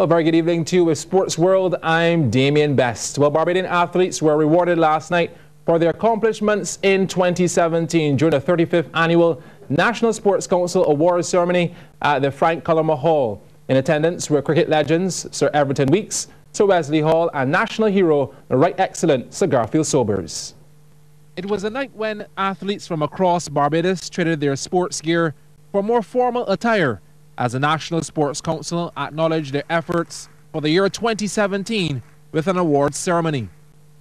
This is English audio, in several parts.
Well, a very good evening to you with Sports World. I'm Damien Best. Well, Barbadian athletes were rewarded last night for their accomplishments in 2017 during the 35th Annual National Sports Council Awards ceremony at the Frank Cullerman Hall. In attendance were cricket legends Sir Everton Weekes, Sir Wesley Hall, and national hero, the right excellent Sir Garfield Sobers. It was a night when athletes from across Barbados traded their sports gear for more formal attire, as the National Sports Council acknowledged their efforts for the year 2017 with an awards ceremony.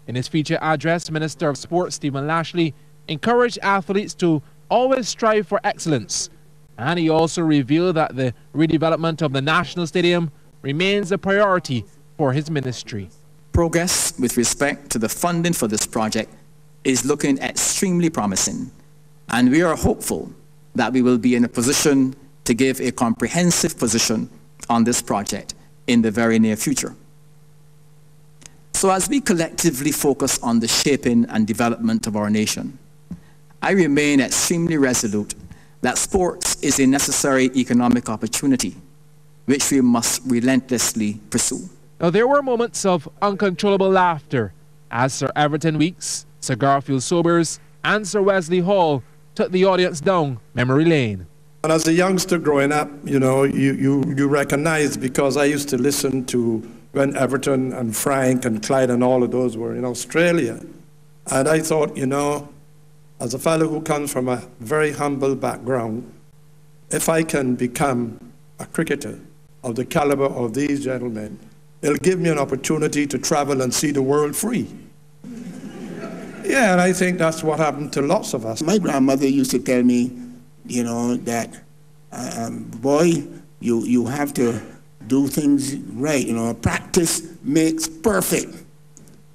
In his feature address, Minister of Sports Stephen Lashley encouraged athletes to always strive for excellence, and he also revealed that the redevelopment of the National Stadium remains a priority for his ministry. Progress with respect to the funding for this project is looking extremely promising, and we are hopeful that we will be in a position to give a comprehensive position on this project in the very near future. So as we collectively focus on the shaping and development of our nation, I remain extremely resolute that sports is a necessary economic opportunity which we must relentlessly pursue. Now, there were moments of uncontrollable laughter as Sir Everton Weekes, Sir Garfield Sobers, and Sir Wesley Hall took the audience down memory lane. And as a youngster growing up, you know, you recognize, because I used to listen to when Everton and Frank and Clyde and all of those were in Australia. And I thought, you know, as a fellow who comes from a very humble background, if I can become a cricketer of the caliber of these gentlemen, it'll give me an opportunity to travel and see the world free. Yeah, and I think that's what happened to lots of us. My grandmother used to tell me, you know, that, boy, you have to do things right, you know, practice makes perfect.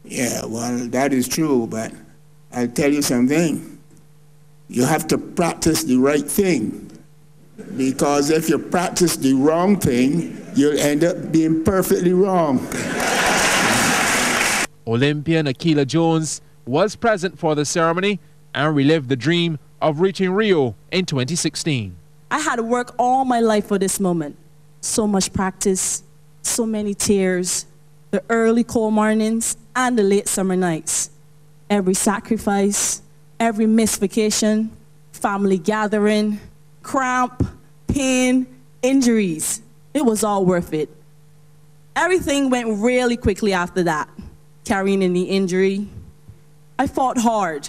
Yeah, well, that is true, but I'll tell you something. You have to practice the right thing, because if you practice the wrong thing, you'll end up being perfectly wrong. Olympian Akila Jones was present for the ceremony and relived the dream of reaching Rio in 2016. I had to work all my life for this moment. So much practice, so many tears, the early cold mornings and the late summer nights. Every sacrifice, every missed vacation, family gathering, cramp, pain, injuries. It was all worth it. Everything went really quickly after that. Carrying in the injury, I fought hard,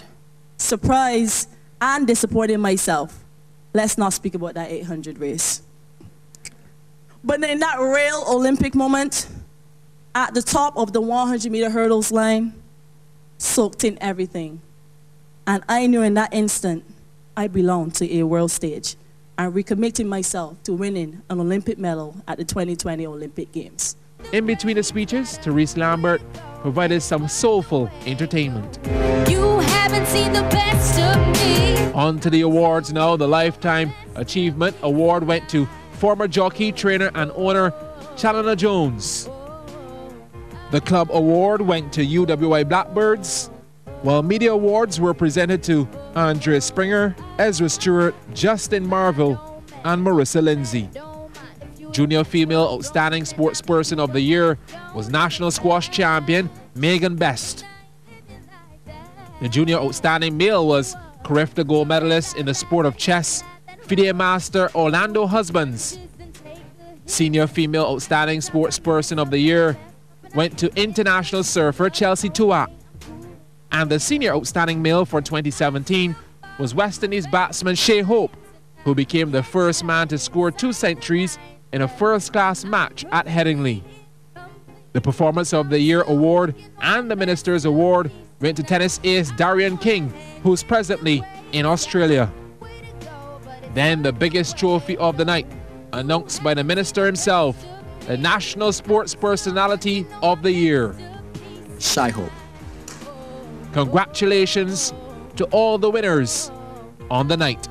surprised and disappointed myself. Let's not speak about that 800 race. But in that real Olympic moment, at the top of the 100-meter hurdles line, soaked in everything. And I knew in that instant, I belonged to a world stage and recommitted myself to winning an Olympic medal at the 2020 Olympic Games. In between the speeches, Therese Lambert provided some soulful entertainment. You haven't seen the best of me. On to the awards now. The Lifetime Achievement Award went to former jockey, trainer and owner Chalana Jones. The Club Award went to UWI Blackbirds, while media awards were presented to Andrea Springer, Ezra Stewart, Justin Marvel and Marissa Lindsay. Junior Female Outstanding Sportsperson of the Year was National Squash Champion Megan Best. The Junior Outstanding Male was Carifta Gold Medalist in the sport of chess, FIDE Master Orlando Husbands. Senior Female Outstanding Sportsperson of the Year went to international surfer Chelsea Tuak. And the Senior Outstanding Male for 2017 was West Indies batsman Shea Hope, who became the first man to score 2 centuries in a first-class match at Headingley. The Performance of the Year award and the Minister's Award went to tennis ace Darian King, who's presently in Australia. Then the biggest trophy of the night, announced by the Minister himself, the National Sports Personality of the Year, Shai Hope. Congratulations to all the winners on the night.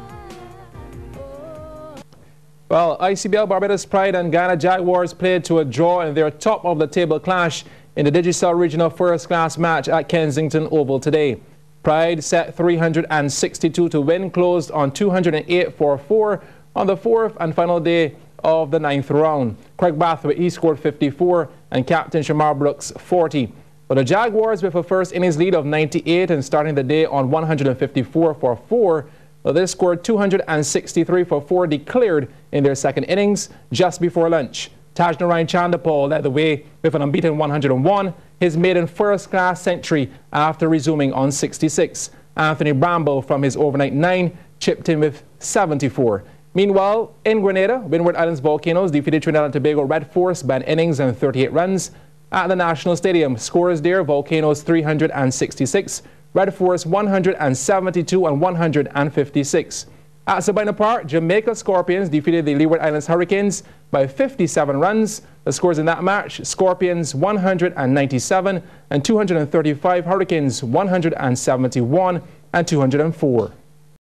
Well, ICBL Barbados Pride and Ghana Jaguars played to a draw in their top-of-the-table clash in the Digicel Regional First-Class match at Kensington Oval today. Pride set 362 to win, closed on 208 for 4 on the fourth and final day of the 9th round. Craig Bathwaite, he scored 54 and captain Shamar Brooks 40. But the Jaguars with a first innings lead of 98 and starting the day on 154 for 4. Well, they scored 263 for 4 declared in their second innings just before lunch. Tajnarain Chandapal led the way with an unbeaten 101, his maiden first-class century after resuming on 66. Anthony Bramble from his overnight 9 chipped in with 74. Meanwhile, in Grenada, Windward Islands Volcanoes defeated Trinidad and Tobago Red Force by an innings and 38 runs. At the National Stadium, scores there, Volcanoes 366, Red Force 172 and 156. At Sabina Park, Jamaica Scorpions defeated the Leeward Islands Hurricanes by 57 runs. The scores in that match, Scorpions 197 and 235, Hurricanes 171 and 204.